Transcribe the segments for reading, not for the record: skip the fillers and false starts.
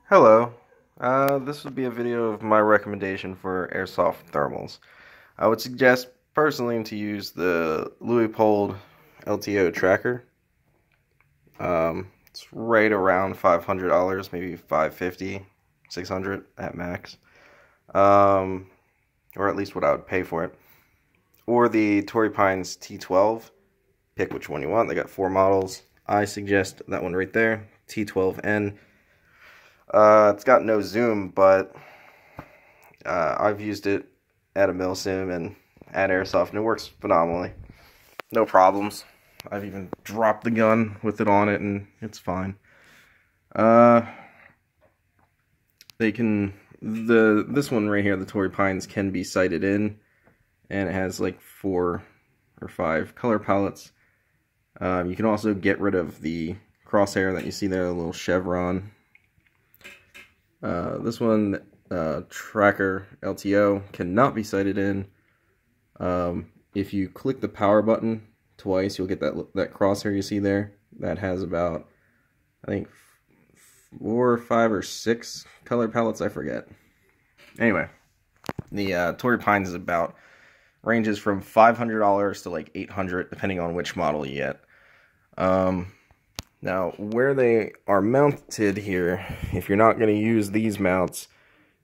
Hello. This would be a video of my recommendation for airsoft thermals. I would suggest personally to use the luepold LTO tracker. It's right around $500, maybe $550, $600 at max. Or at least what I would pay for it. Or the Torrey Pines T12. Pick which one you want. They got 4 models. I suggest that one right there, T12N. It's got no zoom, but I've used it at a milsim and at airsoft, and it works phenomenally. No problems. I've even dropped the gun with it on it, and it's fine. This one right here, the Torrey Pines, can be sighted in, and it has like 4 or 5 color palettes. You can also get rid of the crosshair that you see there, a little chevron. This one, tracker LTO, cannot be sighted in. If you click the power button twice, you'll get that crosshair you see there. That has about, I think, 4, 5, or 6 color palettes, I forget. Anyway, the Torrey Pines ranges from $500 to like $800, depending on which model you get. Now, where they are mounted here, if you're not going to use these mounts,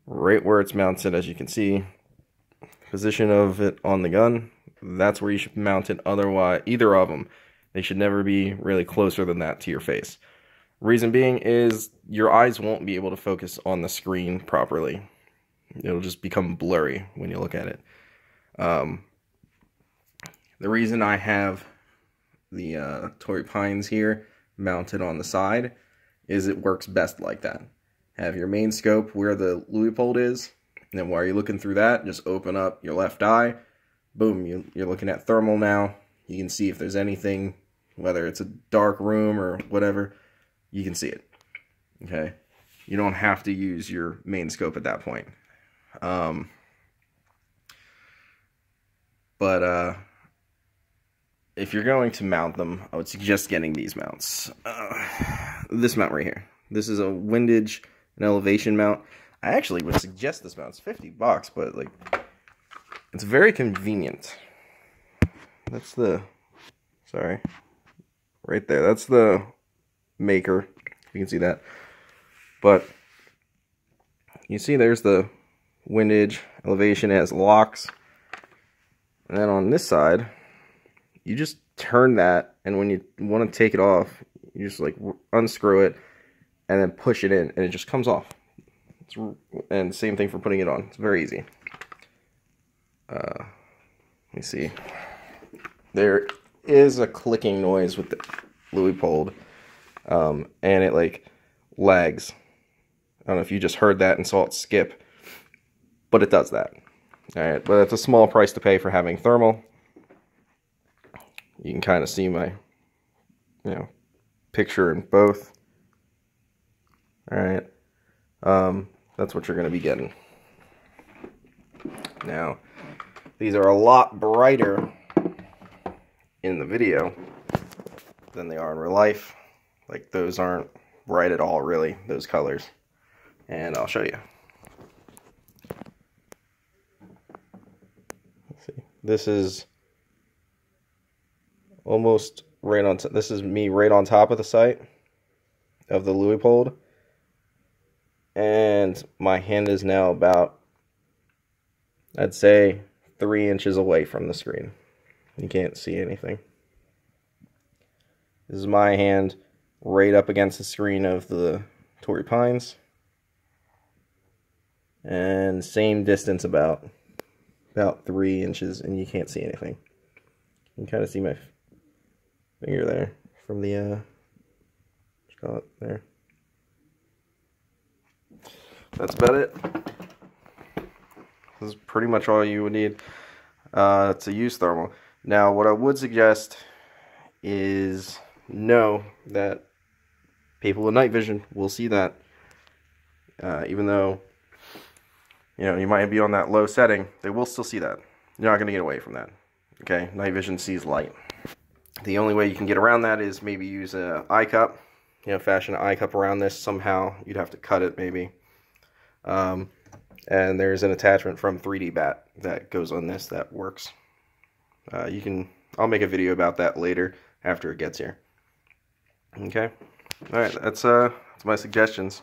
right where it's mounted, as you can see, position of it on the gun, that's where you should mount it. Otherwise, either of them, they should never be really closer than that to your face. Reason being is your eyes won't be able to focus on the screen properly. It'll just become blurry when you look at it. The reason I have the Torrey Pines here mounted on the side is it works best like that. Have your main scope where the luepold is, and then while you're looking through that, just open up your left eye. Boom, you're looking at thermal now. You can see if there's anything, whether it's a dark room or whatever, you can see it. Okay, you don't have to use your main scope at that point. If you're going to mount them, I would suggest getting these mounts. This mount right here. This is a windage and elevation mount. I actually would suggest this mount. It's $50, but like, it's very convenient. That's sorry, right there. That's the maker. You can see that. But you see, there's the windage, elevation. It has locks, and then on this side, you just turn that, and when you want to take it off, you just like unscrew it and then push it in, and it just comes off. And same thing for putting it on. It's very easy. Let me see. There is a clicking noise with the luepold, and it like lags. I don't know if you just heard that and saw it skip, but it does that. Alright, but it's a small price to pay for having thermal. You can kind of see my, picture in both. Alright, that's what you're going to be getting. Now, these are a lot brighter in the video than they are in real life. Like, those aren't bright at all, really, those colors. And I'll show you. Let's see. This is almost right on. This is me right on top of the sight of the luepold, and my hand is now about, I'd say, 3 inches away from the screen. You can't see anything. This is my hand right up against the screen of the Torrey Pines, and same distance, about 3 inches, and you can't see anything. You can kind of see my finger there from the call it there. That's about it. This is pretty much all you would need to use thermal. Now, what I would suggest is know that people with night vision will see that, even though you might be on that low setting, they will still see that. You're not going to get away from that. Okay, night vision sees light. The only way you can get around that is maybe use an eye cup you know, fashion an eye cup around this somehow. You'd have to cut it maybe. And there's an attachment from 3D Bat that goes on this that works. I'll make a video about that later after it gets here. Okay. All right, that's my suggestions.